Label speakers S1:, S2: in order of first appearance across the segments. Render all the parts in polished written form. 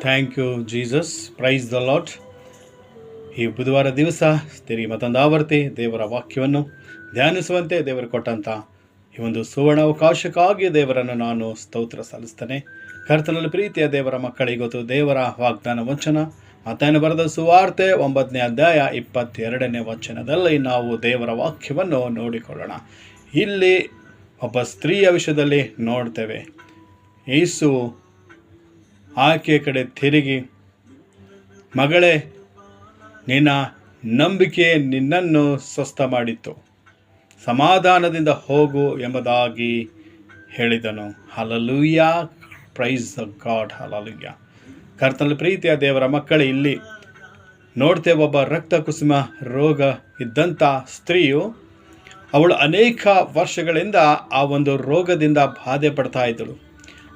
S1: Thank you Jesus. Praise the Lord. ಈ ಬುಧವಾರ ದಿವಸ ತಿರುಗಿ ಮತ್ತೊಂದು ಆವರ್ತಿ ದೇವರ ವಾಕ್ಯವನ್ನು ಧ್ಯಾನಿಸುವಂತೆ ದೇವರು ಕೊಟ್ಟಂಥ ಈ ಒಂದು ಸುವರ್ಣ ಅವಕಾಶಕ್ಕಾಗಿ ದೇವರನ್ನು ನಾನು ಸ್ತೋತ್ರ ಸಲ್ಲಿಸ್ತೇನೆ. ಕರ್ತನಲ್ಲಿ ಪ್ರೀತಿಯ ದೇವರ ಮಕ್ಕಳಿಗೊತ್ತು ದೇವರ ವಾಗ್ದಾನ ವಚನ ಮತ್ತಾಯನು ಬರೆದ ಸುವಾರ್ತೆ 9ನೇ ಅಧ್ಯಾಯ 22ನೇ ವಚನದಲ್ಲಿ ನಾವು ದೇವರ ವಾಕ್ಯವನ್ನು ನೋಡಿಕೊಳ್ಳೋಣ. ಇಲ್ಲಿ ಒಬ್ಬ ಸ್ತ್ರೀಯ ವಿಷಯದಲ್ಲಿ ನೋಡ್ತೇವೆ. ಯೇಸು ಆಕೆಯ ಕಡೆ ತಿರುಗಿ, ಮಗಳೇ, ನಿನ್ನ ನಂಬಿಕೆ ನಿನ್ನನ್ನು ಸ್ವಸ್ಥ ಮಾಡಿತು, ಸಮಾಧಾನದಿಂದ ಹೋಗು ಎಂಬುದಾಗಿ ಹೇಳಿದನು. Hallelujah, praise the god, hallelujah. ಕರ್ತನಲ್ಲಿ ಪ್ರೀತಿಯ ದೇವರ ಮಕ್ಕಳೇ, ಇಲ್ಲಿ ನೋಡ್ತೇವೆ ಒಬ್ಬ ರಕ್ತ ಕುಸುಮ ರೋಗ ಇದ್ದಂಥ ಸ್ತ್ರೀಯು, ಅವಳು ಅನೇಕ ವರ್ಷಗಳಿಂದ ಆ ಒಂದು ರೋಗದಿಂದ ಬಾಧೆ ಪಡ್ತಾ ಇದ್ದಳು.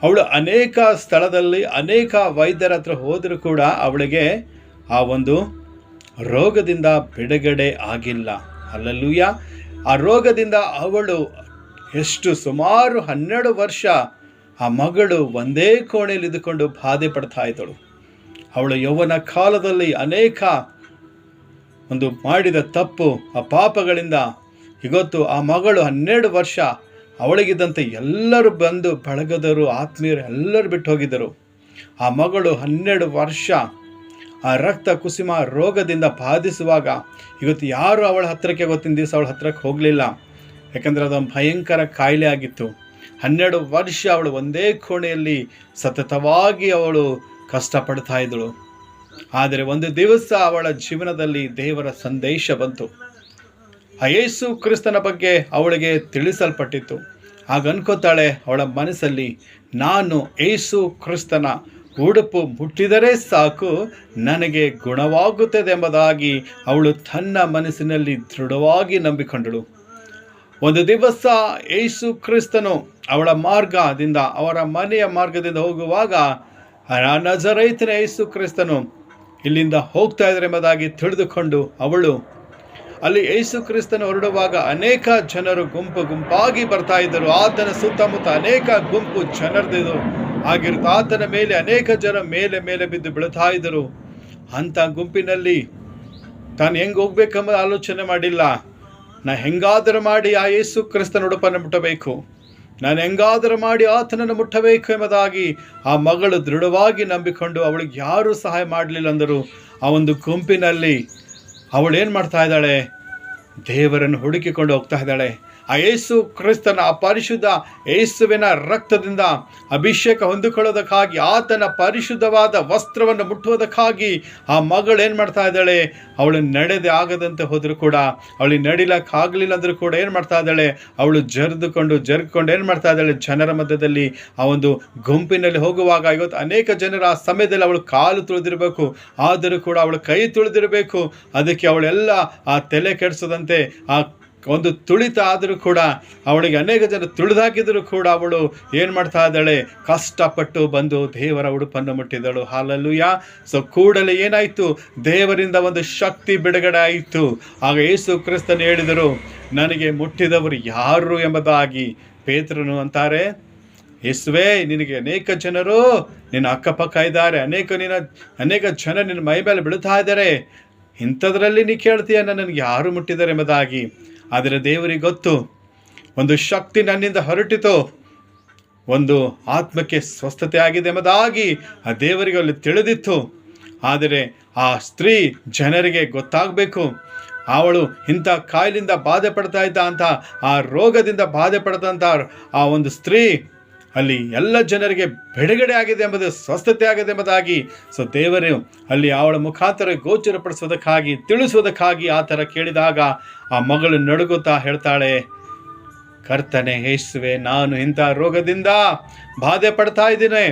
S1: ಅವಳು ಅನೇಕ ಸ್ಥಳದಲ್ಲಿ ಅನೇಕ ವೈದ್ಯರ ಹತ್ರ ಹೋದರೂ ಕೂಡ ಅವಳಿಗೆ ಆ ಒಂದು ರೋಗದಿಂದ ಬಿಡುಗಡೆ ಆಗಿಲ್ಲ. ಹಲ್ಲೆಲೂಯಾ. ಆ ರೋಗದಿಂದ ಅವಳು ಸುಮಾರು 12 ವರ್ಷ ಆ ಮಗಳು ಒಂದೇ ಕೋಣೆಯಲ್ಲಿ ಇದ್ದುಕೊಂಡು ಬಾಧೆ ಪಡ್ತಾ ಇದ್ದಳು. ಅವಳು ಯೌವನ ಕಾಲದಲ್ಲಿ ಅನೇಕ ಒಂದು ಮಾಡಿದ ತಪ್ಪು, ಆ ಪಾಪಗಳಿಂದ ಇವತ್ತು ಆ ಮಗಳು 12 ವರ್ಷ, ಅವಳಿಗಿದ್ದಂತೆ ಎಲ್ಲರೂ ಬಂದು ಬಳಗದರು, ಆತ್ಮೀಯರು ಎಲ್ಲರೂ ಬಿಟ್ಟು ಹೋಗಿದ್ದರು. ಆ ಮಗಳು 12 ವರ್ಷ ಆ ರಕ್ತ ಕುಸುಮ ರೋಗದಿಂದ ಬಾಧಿಸುವಾಗ ಇವತ್ತು ಯಾರು ಅವಳ ಹತ್ತಿರಕ್ಕೆ ಇವತ್ತಿನ ದಿವಸ ಅವಳ ಹತ್ತಿರಕ್ಕೆ ಹೋಗಲಿಲ್ಲ. ಯಾಕಂದರೆ ಅದೊಂದು ಭಯಂಕರ ಕಾಯಿಲೆ ಆಗಿತ್ತು. 12 ವರ್ಷ ಅವಳು ಒಂದೇ ಕೋಣೆಯಲ್ಲಿ ಸತತವಾಗಿ ಅವಳು ಕಷ್ಟಪಡ್ತಾ ಇದ್ದಳು. ಆದರೆ ಒಂದು ದಿವಸ ಅವಳ ಜೀವನದಲ್ಲಿ ದೇವರ ಸಂದೇಶ ಬಂತು. ಆ ಯೇಸು ಕ್ರಿಸ್ತನ ಬಗ್ಗೆ ಅವಳಿಗೆ ತಿಳಿಸಲ್ಪಟ್ಟಿತ್ತು. ಆಗ ಅನ್ಕೋತಾಳೆ ಅವಳ ಮನಸ್ಸಲ್ಲಿ, ನಾನು ಯೇಸು ಕ್ರಿಸ್ತನ ಉಡುಪು ಮುಟ್ಟಿದರೆ ಸಾಕು, ನನಗೆ ಗುಣವಾಗುತ್ತದೆ ಎಂಬುದಾಗಿ ಅವಳು ತನ್ನ ಮನಸ್ಸಿನಲ್ಲಿ ದೃಢವಾಗಿ ನಂಬಿಕೊಂಡಳು. ಒಂದು ದಿವಸ ಯೇಸು ಕ್ರಿಸ್ತನು ಅವಳ ಮಾರ್ಗದಿಂದ, ಅವರ ಮನೆಯ ಮಾರ್ಗದಿಂದ ಹೋಗುವಾಗ, ನಜರೇತಿನ ಯೇಸು ಕ್ರಿಸ್ತನು ಇಲ್ಲಿಂದ ಹೋಗ್ತಾ ಇದ್ದಾರೆ ಎಂಬುದಾಗಿ ತಿಳಿದುಕೊಂಡು ಅವಳು ಅಲ್ಲಿ ಯೇಸು ಕ್ರಿಸ್ತನು ಹೊರಡುವಾಗ ಅನೇಕ ಜನರು ಗುಂಪು ಗುಂಪಾಗಿ ಬರ್ತಾ ಇದ್ದರು. ಆತನ ಸುತ್ತಮುತ್ತ ಅನೇಕ ಗುಂಪು ಜನರದು ಆಗಿರುತ್ತೆ. ಆತನ ಮೇಲೆ ಅನೇಕ ಜನ ಮೇಲೆ ಮೇಲೆ ಬಿದ್ದು ಬೀಳ್ತಾ ಇದ್ದರು. ಅಂಥ ಗುಂಪಿನಲ್ಲಿ ತಾನು ಹೆಂಗೆ ಹೋಗ್ಬೇಕೆಂಬ ಆಲೋಚನೆ ಮಾಡಿಲ್ಲ. ನಾನು ಹೆಂಗಾದರೂ ಮಾಡಿ ಆ ಯೇಸು ಕ್ರಿಸ್ತನ ಉಡುಪನ್ನು ಮುಟ್ಟಬೇಕು, ನಾನು ಹೆಂಗಾದರೂ ಮಾಡಿ ಆತನನ್ನು ಮುಟ್ಟಬೇಕು ಎಂಬುದಾಗಿ ಆ ಮಗಳು ದೃಢವಾಗಿ ನಂಬಿಕೊಂಡು, ಅವಳಿಗೆ ಯಾರೂ ಸಹಾಯ ಮಾಡಲಿಲ್ಲ ಅಂದರು. ಆ ಒಂದು ಗುಂಪಿನಲ್ಲಿ ಅವಳೇನು ಮಾಡ್ತಾ ಇದ್ದಾಳೆ? ದೇವರನ್ನು ಹುಡುಕಿಕೊಂಡು ಹೋಗ್ತಾ ಇದ್ದಾಳೆ. ಆ ಯೇಸು ಕ್ರಿಸ್ತನ ಆ ಪರಿಶುದ್ಧ ಯೇಸುವಿನ ರಕ್ತದಿಂದ ಅಭಿಷೇಕ ಹೊಂದಿಕೊಳ್ಳೋದಕ್ಕಾಗಿ, ಆತನ ಪರಿಶುದ್ಧವಾದ ವಸ್ತ್ರವನ್ನು ಮುಟ್ಟುವುದಕ್ಕಾಗಿ ಆ ಮಗಳು ಏನು ಮಾಡ್ತಾ ಇದ್ದಾಳೆ? ಅವಳು ನಡೆದೇ ಆಗದಂತೆ ಹೋದರೂ ಕೂಡ, ಅವಳಿಗೆ ನಡಿಲಕ್ಕಾಗಲಿಲ್ಲ ಅಂದರೂ ಕೂಡ ಏನು ಮಾಡ್ತಾ ಇದ್ದಾಳೆ? ಅವಳು ಜರ್ಕೊಂಡು ಏನು ಮಾಡ್ತಾ ಇದ್ದಾಳೆ? ಜನರ ಮಧ್ಯದಲ್ಲಿ ಆ ಒಂದು ಗುಂಪಿನಲ್ಲಿ ಹೋಗುವಾಗ, ಇವತ್ತು ಅನೇಕ ಜನರು ಆ ಸಮಯದಲ್ಲಿ ಅವಳು ಕಾಲು ತುಳಿದಿರಬೇಕು, ಆದರೂ ಕೂಡ ಅವಳು ಕೈ ತುಳಿದಿರಬೇಕು. ಅದಕ್ಕೆ ಅವಳೆಲ್ಲ ಆ ತಲೆ ಕೆಡಿಸದಂತೆ ಆ ಒಂದು ತುಳಿತ ಆದರೂ ಕೂಡ, ಅವಳಿಗೆ ಅನೇಕ ಜನ ತುಳಿದಾಕಿದರೂ ಕೂಡ ಅವಳು ಏನು ಮಾಡ್ತಾ ಇದ್ದಾಳೆ? ಕಷ್ಟಪಟ್ಟು ಬಂದು ದೇವರ ಉಡುಪನ್ನು ಮುಟ್ಟಿದಳು. ಹಲ್ಲೆಲೂಯಾ. ಸೊ ಕೂಡಲೇ ಏನಾಯಿತು? ದೇವರಿಂದ ಒಂದು ಶಕ್ತಿ ಬಿಡುಗಡೆ ಆಯಿತು. ಆಗ ಯೇಸು ಕ್ರಿಸ್ತನು ಹೇಳಿದರು, ನನಗೆ ಮುಟ್ಟಿದವರು ಯಾರು ಎಂಬುದಾಗಿ. ಪೇತ್ರನು ಅಂತಾರೆ, ಯೇಸುವೇ, ನಿನಗೆ ಅನೇಕ ಜನರು ನಿನ್ನ ಅಕ್ಕಪಕ್ಕ ಇದ್ದಾರೆ, ಅನೇಕ ಜನ ನಿನ್ನ ಮೈ ಮೇಲೆ ಬೀಳ್ತಾ ಇದ್ದಾರೆ, ಇಂಥದ್ರಲ್ಲಿ ನೀ ಕೇಳ್ತೀಯ ನನಗೆ ಯಾರು ಮುಟ್ಟಿದ್ದಾರೆ ಎಂಬುದಾಗಿ. ಆದರೆ ದೇವರಿಗೆ ಗೊತ್ತು, ಒಂದು ಶಕ್ತಿ ನನ್ನಿಂದ ಹೊರಟಿತು, ಒಂದು ಆತ್ಮಕ್ಕೆ ಸ್ವಸ್ಥತೆ ಆಗಿದೆ ಎಂಬುದಾಗಿ ಆ ದೇವರಿಗೆ ಅಲ್ಲಿ ತಿಳಿದಿತ್ತು. ಆದರೆ ಆ ಸ್ತ್ರೀ ಜನರಿಗೆ ಗೊತ್ತಾಗಬೇಕು, ಅವಳು ಇಂಥ ಕಾಯಿಲೆಯಿಂದ ಬಾಧೆ ಪಡ್ತಾ ಇದ್ದ ಅಂತ, ಆ ರೋಗದಿಂದ ಬಾಧೆ ಪಡೆದಂಥ ಆ ಒಂದು ಸ್ತ್ರೀ ಅಲ್ಲಿ ಎಲ್ಲ ಜನರಿಗೆ ಬಿಡುಗಡೆ ಆಗಿದೆ ಎಂಬುದು, ಸ್ವಸ್ಥತೆ ಆಗಿದೆ ಎಂಬುದಾಗಿ. ಸೊ ದೇವರು ಅಲ್ಲಿ ಅವಳ ಮುಖಾಂತರ ಗೋಚರಪಡಿಸೋದಕ್ಕಾಗಿ, ತಿಳಿಸೋದಕ್ಕಾಗಿ ಆ ಥರ ಕೇಳಿದಾಗ ಆ ಮಗಳು ನಡುಗುತ್ತಾ ಹೇಳ್ತಾಳೆ, ಕರ್ತನೆ ಯೇಸುವೆ, ನಾನು ಇಂಥ ರೋಗದಿಂದ ಬಾಧೆ ಪಡ್ತಾ ಇದ್ದೀನಿ,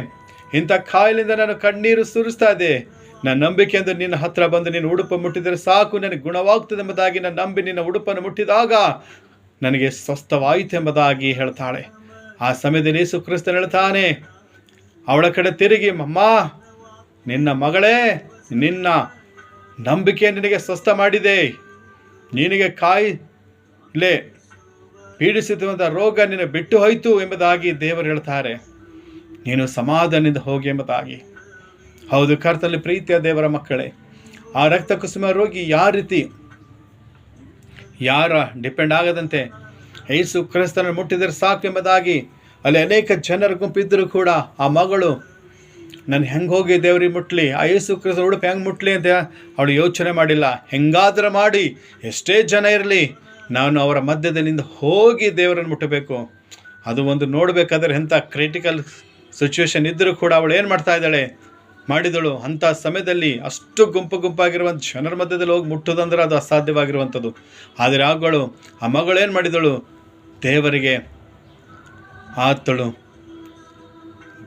S1: ಇಂಥ ಕಾಯಿಲೆಯಿಂದ ನಾನು ಕಣ್ಣೀರು ಸುರಿಸ್ತಾ ಇದ್ದೆ. ನನ್ನ ನಂಬಿಕೆ ಎಂದು ನಿನ್ನ ಹತ್ರ ಬಂದು ನಿನ್ನ ಉಡುಪು ಮುಟ್ಟಿದರೆ ಸಾಕು, ನನಗೆ ಗುಣವಾಗ್ತದೆ ಎಂಬುದಾಗಿ ನಾನು ನಂಬಿ ನಿನ್ನ ಉಡುಪನ್ನು ಮುಟ್ಟಿದಾಗ ನನಗೆ ಸ್ವಸ್ಥವಾಯಿತು ಎಂಬುದಾಗಿ ಹೇಳ್ತಾಳೆ. ಆ ಸಮಯದಲ್ಲಿ ಯೇಸು ಕ್ರಿಸ್ತನು ಹೇಳ್ತಾನೆ ಅವಳ ಕಡೆ ತಿರುಗಿ, ಅಮ್ಮ, ನಿನ್ನ ಮಗಳೇ, ನಿನ್ನ ನಂಬಿಕೆ ನಿನಗೆ ಸ್ವಸ್ಥ ಮಾಡಿದೆ, ನಿನಗೆ ಕಾಯಿಲೆ ಪೀಡಿಸುತ್ತಿರುವಂಥ ರೋಗ ನಿನಗೆ ಬಿಟ್ಟು ಹೋಯಿತು ಎಂಬುದಾಗಿ ದೇವರು ಹೇಳ್ತಾರೆ. ನೀನು ಸಮಾಧಾನದಿಂದ ಹೋಗಿ ಎಂಬುದಾಗಿ. ಹೌದು ಕರ್ತನಲ್ಲಿ ಪ್ರೀತಿಯ ದೇವರ ಮಕ್ಕಳೇ, ಆ ರಕ್ತ ಕುಸುಮ ರೋಗಿ ಯಾರ ಡಿಪೆಂಡ್ ಆಗದಂತೆ ಯೇಸು ಕ್ರಿಸ್ತನ ಮುಟ್ಟಿದರೆ ಸಾಕು ಎಂಬುದಾಗಿ ಅಲ್ಲಿ ಅನೇಕ ಜನರ ಗುಂಪಿದ್ದರೂ ಕೂಡ ಆ ಮಗಳು ನಾನು ಹೆಂಗೆ ಹೋಗಿ ದೇವ್ರಿಗೆ ಮುಟ್ಲಿ, ಆ ಯೇಸು ಕ್ರಿಸ್ತನ ಉಡುಪು ಹೆಂಗೆ ಮುಟ್ಲಿ ಅಂತ ಅವಳು ಯೋಚನೆ ಮಾಡಿಲ್ಲ. ಹೆಂಗಾದರೂ ಮಾಡಿ ಎಷ್ಟೇ ಜನ ಇರಲಿ ನಾನು ಅವರ ಮಧ್ಯದಲ್ಲಿಂದ ಹೋಗಿ ದೇವರನ್ನು ಮುಟ್ಟಬೇಕು. ಅದು ಒಂದು ನೋಡಬೇಕಾದ್ರೆ ಎಂಥ ಕ್ರಿಟಿಕಲ್ ಸಿಚುವೇಶನ್ ಇದ್ದರೂ ಕೂಡ ಅವಳು ಏನು ಮಾಡಿದಳು. ಅಂಥ ಸಮಯದಲ್ಲಿ ಅಷ್ಟು ಗುಂಪಾಗಿರುವಂಥ ಜನರ ಮಧ್ಯದಲ್ಲಿ ಹೋಗಿ ಮುಟ್ಟೋದಂದ್ರೆ ಅದು ಅಸಾಧ್ಯವಾಗಿರುವಂಥದ್ದು. ಆದರೆ ಆ ಮಗಳು ಏನು ಮಾಡಿದಳು, ದೇವರಿಗೆ ಆತಳು.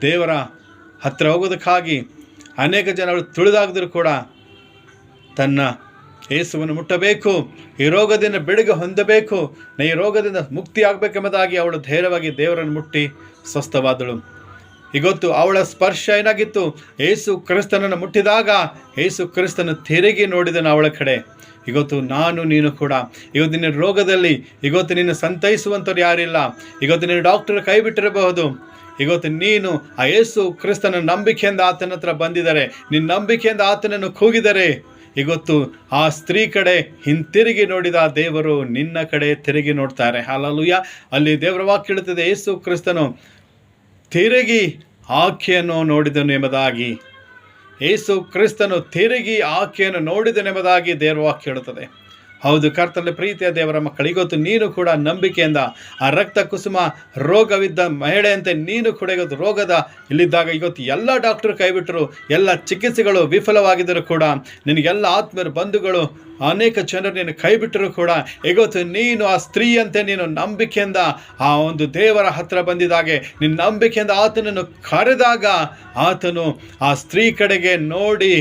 S1: ದೇವರ ಹತ್ತಿರ ಹೋಗೋದಕ್ಕಾಗಿ ಅನೇಕ ಜನಗಳು ತುಳಿದಾಗದರೂ ಕೂಡ ತನ್ನ ಯೇಸುವನ್ನು ಮುಟ್ಟಬೇಕು, ಈ ರೋಗದಿಂದ ಬಿಡುಗಡೆ ಹೊಂದಬೇಕು, ಈ ರೋಗದಿಂದ ಮುಕ್ತಿ ಆಗಬೇಕೆಂಬುದಾಗಿ ಅವಳು ಧೈರ್ಯವಾಗಿ ದೇವರನ್ನು ಮುಟ್ಟಿ ಸ್ವಸ್ಥವಾದಳು. ಇವತ್ತು ಅವಳ ಸ್ಪರ್ಶ ಏನಾಗಿತ್ತು, ಯೇಸು ಕ್ರಿಸ್ತನನ್ನು ಮುಟ್ಟಿದಾಗ ಯೇಸು ಕ್ರಿಸ್ತನು ತಿರುಗಿ ನೋಡಿದನು ಅವಳ ಕಡೆ. ಇವತ್ತು ನಾನು ನೀನು ಕೂಡ ಇವತ್ತು ನಿನ್ನ ರೋಗದಲ್ಲಿ ಇವತ್ತು ನಿನ್ನ ಸಂತೈಸುವಂಥವ್ರು ಯಾರಿಲ್ಲ. ಇವತ್ತು ನೀನು ಡಾಕ್ಟರ್ ಕೈ ಬಿಟ್ಟಿರಬಹುದು. ಇವತ್ತು ನೀನು ಆ ಯೇಸು ಕ್ರಿಸ್ತನ ನಂಬಿಕೆಯಿಂದ ಆತನ ಹತ್ರ ಬಂದಿದ್ದಾರೆ, ನಿನ್ನ ನಂಬಿಕೆಯಿಂದ ಆತನನ್ನು ಕೂಗಿದರೆ ಇವತ್ತು ಆ ಸ್ತ್ರೀ ಕಡೆ ಹಿಂತಿರುಗಿ ನೋಡಿದ ದೇವರು ನಿನ್ನ ಕಡೆ ತಿರುಗಿ ನೋಡ್ತಾರೆ. ಹಲ್ಲೆಲೂಯಾ. ಅಲ್ಲಿ ದೇವರ ವಾಕ್ಯ ಹೇಳುತ್ತದೆ, ಯೇಸು ಕ್ರಿಸ್ತನು ತಿರುಗಿ ಆಕೆಯನ್ನು ನೋಡಿದನು ಎಂಬುದಾಗಿ. ಯೇಸು ಕ್ರಿಸ್ತನು ತಿರುಗಿ ಆಕೆಯನ್ನು ನೋಡಿದನೆಂಬುದಾಗಿ ದೇವರ ವಾಕ್ಯ ಹೇಳುತ್ತದೆ. ಹೌದು ಕರ್ತನಲ್ಲಿ ಪ್ರೀತಿಯ ದೇವರ ಮಕ್ಕಳು, ಇವತ್ತು ನೀನು ಕೂಡ ನಂಬಿಕೆಯಿಂದ ಆ ರಕ್ತ ಕುಸುಮ ರೋಗವಿದ್ದ ಮಹಿಳೆಯಂತೆ ನೀನು ಕೂಡ ಇವತ್ತು ರೋಗದ ಇಲ್ಲಿದ್ದಾಗ ಇವತ್ತು ಎಲ್ಲ ಡಾಕ್ಟರ್ ಕೈಬಿಟ್ಟರು, ಎಲ್ಲ ಚಿಕಿತ್ಸೆಗಳು ವಿಫಲವಾಗಿದ್ದರೂ ಕೂಡ ನಿನಗೆಲ್ಲ ಆತ್ಮೀಯರು ಬಂಧುಗಳು ಅನೇಕ ಜನರು ನೀನು ಕೈ ಬಿಟ್ಟರು ಕೂಡ ಇವತ್ತು ನೀನು ಆ ಸ್ತ್ರೀಯಂತೆ ನೀನು ನಂಬಿಕೆಯಿಂದ ಆ ಒಂದು ದೇವರ ಹತ್ತಿರ ಬಂದಿದ್ದಾಗೆ ನಿನ್ನ ನಂಬಿಕೆಯಿಂದ ಆತನನ್ನು ಕರೆದಾಗ ಆತನು ಆ ಸ್ತ್ರೀ ಕಡೆಗೆ ನೋಡಿ,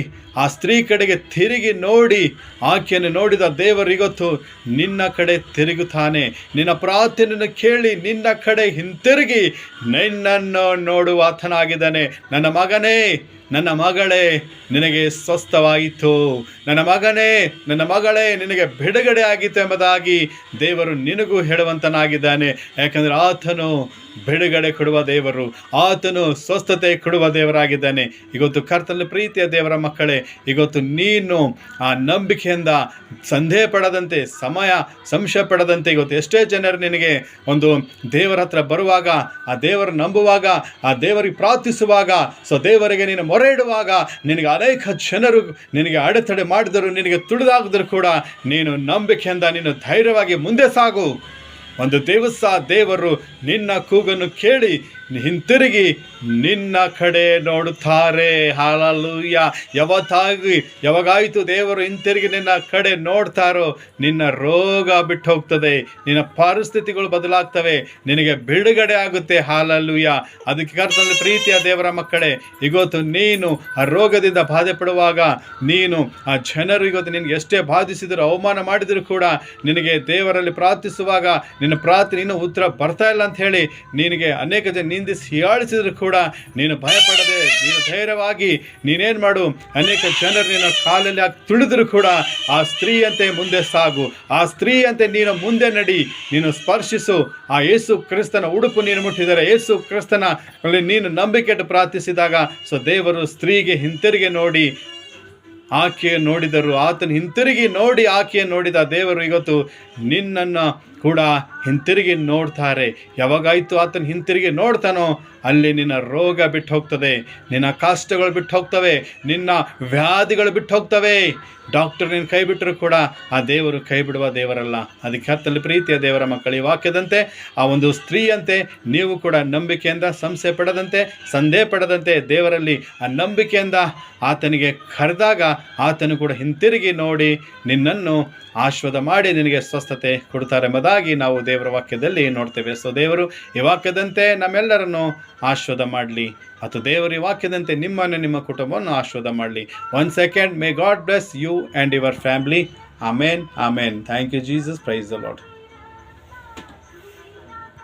S1: ಆ ಸ್ತ್ರೀ ಕಡೆಗೆ ತಿರುಗಿ ನೋಡಿ ಆಕೆಯನ್ನು ನೋಡಿದ ದೇವರು ಇವತ್ತು ನಿನ್ನ ಕಡೆ ತಿರುಗುತ್ತಾನೆ. ನಿನ್ನ ಪ್ರಾರ್ಥನೆಯನ್ನು ಕೇಳಿ ನಿನ್ನ ಕಡೆ ಹಿಂತಿರುಗಿ ನಿನ್ನನ್ನು ನೋಡುವ ಆತನಾಗಿದ್ದಾನೆ. ನನ್ನ ಮಗನೇ, ನನ್ನ ಮಗಳೇ, ನಿನಗೆ ಸ್ವಸ್ಥವಾಯಿತು. ನನ್ನ ಮಗನೇ, ನನ್ನ ಮಗಳೇ, ನಿನಗೆ ಬಿಡುಗಡೆ ಆಗಿತ್ತು ಎಂಬುದಾಗಿ ದೇವರು ನಿನಗೂ ಹೇಳುವಂತನಾಗಿದ್ದಾನೆ. ಯಾಕಂದರೆ ಆತನು ಬಿಡುಗಡೆ ಕೊಡುವ ದೇವರು, ಆತನು ಸ್ವಸ್ಥತೆ ಕೊಡುವ ದೇವರಾಗಿದ್ದಾನೆ. ಇವತ್ತು ಕರ್ತನಲ್ಲಿ ಪ್ರೀತಿಯ ದೇವರ ಮಕ್ಕಳೇ, ಇವತ್ತು ನೀನು ಆ ನಂಬಿಕೆಯಿಂದ ಸಂದೇಹ ಪಡದಂತೆ, ಸಂಶಯ ಪಡದಂತೆ, ಇವತ್ತು ಎಷ್ಟೇ ಜನರು ನಿನಗೆ ಒಂದು ದೇವರ ಹತ್ರ ಬರುವಾಗ, ಆ ದೇವರ ನಂಬುವಾಗ, ಆ ದೇವರಿಗೆ ಪ್ರಾರ್ಥಿಸುವಾಗ, ದೇವರಿಗೆ ನೀನು ಮೊರೆ ಇಡುವಾಗ ನಿನಗೆ ಅನೇಕ ಜನರು ನಿನಗೆ ಅಡೆತಡೆ ಮಾಡಿದರು, ನಿನಗೆ ತುಳಿದಾಗಿದ್ರು ಕೂಡ ನೀನು ನಂಬಿಕೆಯಿಂದ ನೀನು ಧೈರ್ಯವಾಗಿ ಮುಂದೆ ಸಾಗು. ಒಂದು ದಿವಸ ದೇವರು ನಿನ್ನ ಕೂಗನ್ನು ಕೇಳಿ ಹಿಂತಿರುಗಿ ನಿನ್ನ ಕಡೆ ನೋಡುತ್ತಾರೆ. ಹಲ್ಲೆಲೂಯಾ. ಯಾವಾಗಾಯಿತು ದೇವರು ಹಿಂತಿರುಗಿ ನಿನ್ನ ಕಡೆ ನೋಡ್ತಾರೋ ನಿನ್ನ ರೋಗ ಬಿಟ್ಟು ಹೋಗ್ತದೆ, ನಿನ್ನ ಪರಿಸ್ಥಿತಿಗಳು ಬದಲಾಗ್ತವೆ, ನಿನಗೆ ಬಿಡುಗಡೆ ಆಗುತ್ತೆ. ಹಲ್ಲೆಲೂಯಾ. ಅದಕ್ಕೆ ಕರ್ತನಲ್ಲಿ ಪ್ರೀತಿಯ ದೇವರ ಮಕ್ಕಳೇ, ಇವತ್ತು ನೀನು ಆ ರೋಗದಿಂದ ಬಾಧೆ ಪಡುವಾಗ, ನೀನು ಆ ಜನರು ಇವತ್ತು ನಿನಗೆ ಎಷ್ಟೇ ಬಾಧಿಸಿದರೂ ಅವಮಾನ ಮಾಡಿದರೂ ಕೂಡ ನಿನಗೆ ದೇವರಲ್ಲಿ ಪ್ರಾರ್ಥಿಸುವಾಗ ನಿನ್ನ ಪ್ರಾರ್ಥನೆ ಇನ್ನೂ ಉತ್ತರ ಬರ್ತಾ ಇಲ್ಲ ಅಂತ ಹೇಳಿ ನಿನಗೆ ಅನೇಕ ಜನ ನಿಂದಿಸಿ ಹೀಯಾಳಿಸಿದ್ರು ಕೂಡ ನೀನು ಭಯಪಡದೆ ನೀನು ಧೈರ್ಯವಾಗಿ ನೀನೇನು ಮಾಡು, ಅನೇಕ ಜನರು ನಿನ್ನ ಕಾಲಲ್ಲಿ ತುಳಿದ್ರು ಕೂಡ ಆ ಸ್ತ್ರೀಯಂತೆ ಮುಂದೆ ಸಾಗು, ಆ ಸ್ತ್ರೀಯಂತೆ ನೀನು ಮುಂದೆ ನಡಿ, ನೀನು ಸ್ಪರ್ಶಿಸು. ಆ ಯೇಸು ಕ್ರಿಸ್ತನ ಉಡುಪು ನೀನು ಮುಟ್ಟಿದರೆ, ಯೇಸು ಕ್ರಿಸ್ತನ ನೀನು ನಂಬಿಕೆಟ್ಟು ಪ್ರಾರ್ಥಿಸಿದಾಗ ದೇವರು ಸ್ತ್ರೀಗೆ ಹಿಂತಿರುಗಿ ನೋಡಿ ಆಕೆಯನ್ನು ನೋಡಿದರು. ಆತನ ಹಿಂತಿರುಗಿ ನೋಡಿ ಆಕೆಯನ್ನು ನೋಡಿದ ದೇವರು ಇವತ್ತು ನಿನ್ನನ್ನು ಕೂಡ ಹಿಂತಿರುಗಿ ನೋಡ್ತಾರೆ. ಯಾವಾಗಾಯಿತು ಆತನ ಹಿಂತಿರುಗಿ ನೋಡ್ತಾನೋ ಅಲ್ಲಿ ನಿನ್ನ ರೋಗ ಬಿಟ್ಟು ಹೋಗ್ತದೆ, ನಿನ್ನ ಕಷ್ಟಗಳು ಬಿಟ್ಟು ಹೋಗ್ತವೆ, ನಿನ್ನ ವ್ಯಾಧಿಗಳು ಬಿಟ್ಟು ಹೋಗ್ತವೆ. ಡಾಕ್ಟರ್ ನೀನು ಕೈ ಬಿಟ್ಟರು ಕೂಡ ಆ ದೇವರು ಕೈ ಬಿಡುವ ದೇವರಲ್ಲ. ಅದಕ್ಕೆ ಕರ್ತನಲ್ಲಿ ಪ್ರೀತಿಯ ದೇವರ ಮಕ್ಕಳು, ಈ ವಾಕ್ಯದಂತೆ ಆ ಒಂದು ಸ್ತ್ರೀಯಂತೆ ನೀವು ಕೂಡ ನಂಬಿಕೆಯಿಂದ ಸಂಶಯ ಪಡದಂತೆ ಸಂದೇಹ ಪಡದಂತೆ ದೇವರಲ್ಲಿ ಆ ನಂಬಿಕೆಯಿಂದ ಆತನಿಗೆ ಕರೆದಾಗ ಆತನು ಕೂಡ ಹಿಂತಿರುಗಿ ನೋಡಿ ನಿನ್ನನ್ನು ಆಶೀರ್ವಾದ ಮಾಡಿ ನಿನಗೆ ಸ್ವಸ್ಥತೆ ಕೊಡ್ತಾರೆ ಎಂಬುದಾಗಿ ನಾವು ದೇವರ ವಾಕ್ಯದಲ್ಲಿ ನೋಡ್ತೇವೆ. ದೇವರು ಈ ವಾಕ್ಯದಂತೆ ನಮ್ಮೆಲ್ಲರನ್ನು ಆಶೀರ್ವಾದ ಮಾಡಲಿ, ಅಥವಾ ದೇವರು ಈ ವಾಕ್ಯದಂತೆ ನಿಮ್ಮನ್ನು ನಿಮ್ಮ ಕುಟುಂಬವನ್ನು ಆಶೀರ್ವಾದ ಮಾಡಲಿ. 1 second, may God bless you and your family. Amen. Amen. Thank you, Jesus. Praise the Lord.